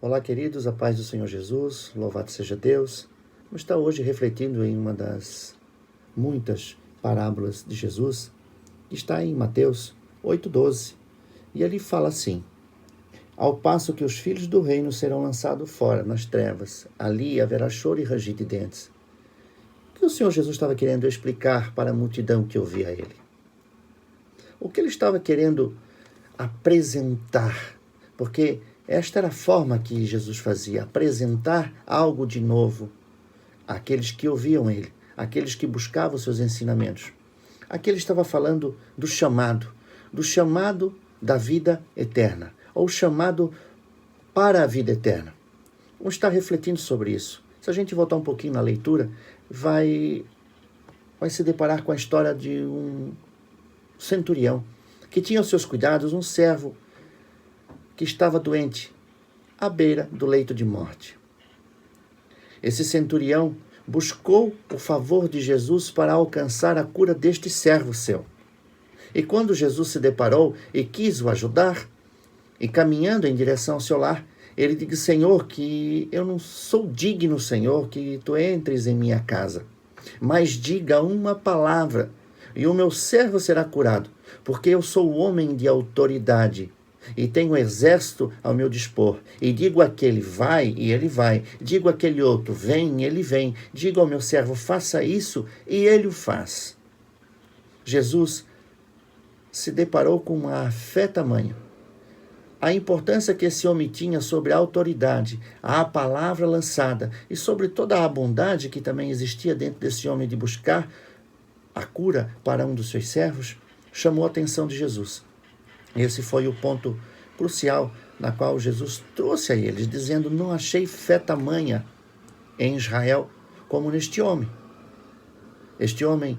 Olá, queridos, a paz do Senhor Jesus, louvado seja Deus. Vamos estar hoje refletindo em uma das muitas parábolas de Jesus, que está em Mateus 8,12. E ele fala assim: ao passo que os filhos do reino serão lançados fora, nas trevas, ali haverá choro e ranger de dentes. O que o Senhor Jesus estava querendo explicar para a multidão que ouvia ele? O que ele estava querendo apresentar? Porque esta era a forma que Jesus fazia, apresentar algo de novo àqueles que ouviam ele, àqueles que buscavam seus ensinamentos. Aqui ele estava falando do chamado da vida eterna, ou chamado para a vida eterna. Vamos estar refletindo sobre isso. Se a gente voltar um pouquinho na leitura, vai se deparar com a história de um centurião que tinha aos seus cuidados um servo que estava doente, à beira do leito de morte. Esse centurião buscou o favor de Jesus para alcançar a cura deste servo seu. E quando Jesus se deparou e quis o ajudar, e caminhando em direção ao seu lar, ele disse: Senhor, que eu não sou digno, Senhor, que tu entres em minha casa, mas diga uma palavra, e o meu servo será curado, porque eu sou homem de autoridade, e tenho um exército ao meu dispor. E digo àquele, vai, e ele vai. Digo àquele outro, vem, e ele vem. Digo ao meu servo, faça isso, e ele o faz. Jesus se deparou com uma fé tamanha. A importância que esse homem tinha sobre a autoridade, a palavra lançada, e sobre toda a bondade que também existia dentro desse homem de buscar a cura para um dos seus servos, chamou a atenção de Jesus. Esse foi o ponto crucial na qual Jesus trouxe a eles, dizendo: não achei fé tamanha em Israel como neste homem. Este homem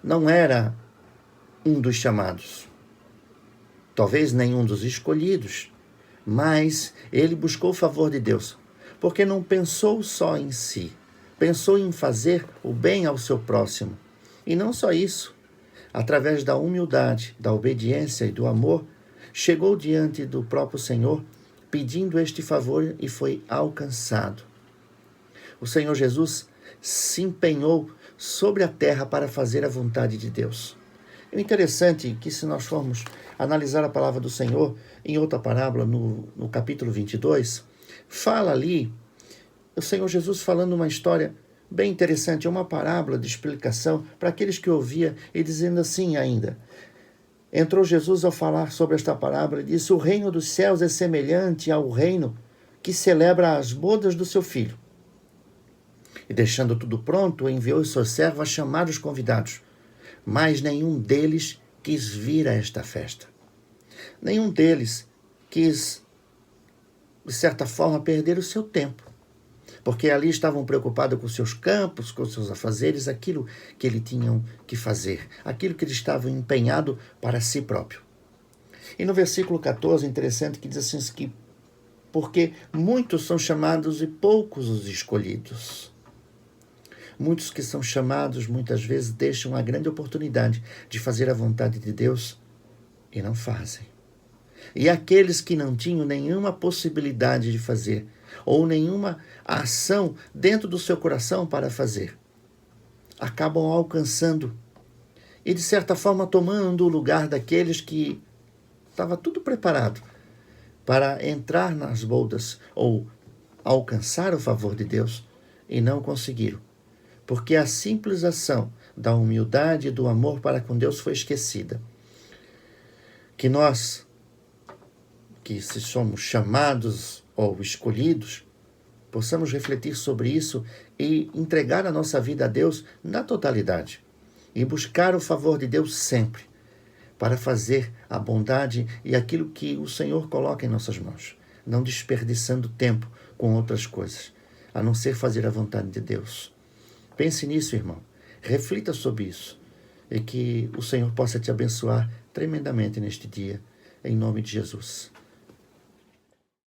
não era um dos chamados, talvez nenhum dos escolhidos, mas ele buscou o favor de Deus, porque não pensou só em si, pensou em fazer o bem ao seu próximo. E não só isso, através da humildade, da obediência e do amor, chegou diante do próprio Senhor, pedindo este favor e foi alcançado. O Senhor Jesus se empenhou sobre a terra para fazer a vontade de Deus. É interessante que, se nós formos analisar a palavra do Senhor em outra parábola, no capítulo 22, fala ali, o Senhor Jesus falando uma história bem interessante, é uma parábola de explicação para aqueles que ouviam e dizendo assim ainda. Entrou Jesus ao falar sobre esta parábola e disse: o reino dos céus é semelhante ao reino que celebra as bodas do seu filho. E deixando tudo pronto, enviou os seus servos a chamar os convidados. Mas nenhum deles quis vir a esta festa. Nenhum deles quis, de certa forma, perder o seu tempo. Porque ali estavam preocupados com seus campos, com seus afazeres, aquilo que eles tinham que fazer, aquilo que eles estavam empenhados para si próprio. E no versículo 14, interessante, que diz assim, que porque muitos são chamados e poucos os escolhidos. Muitos que são chamados, muitas vezes, deixam a grande oportunidade de fazer a vontade de Deus e não fazem. E aqueles que não tinham nenhuma possibilidade de fazer, ou nenhuma ação dentro do seu coração para fazer, acabam alcançando e, de certa forma, tomando o lugar daqueles que estava tudo preparado para entrar nas bodas ou alcançar o favor de Deus e não conseguiram, porque a simples ação da humildade e do amor para com Deus foi esquecida. Que nós, que se somos chamados ou escolhidos, possamos refletir sobre isso e entregar a nossa vida a Deus na totalidade e buscar o favor de Deus sempre para fazer a bondade e aquilo que o Senhor coloca em nossas mãos, não desperdiçando tempo com outras coisas, a não ser fazer a vontade de Deus. Pense nisso, irmão. Reflita sobre isso e que o Senhor possa te abençoar tremendamente neste dia, em nome de Jesus.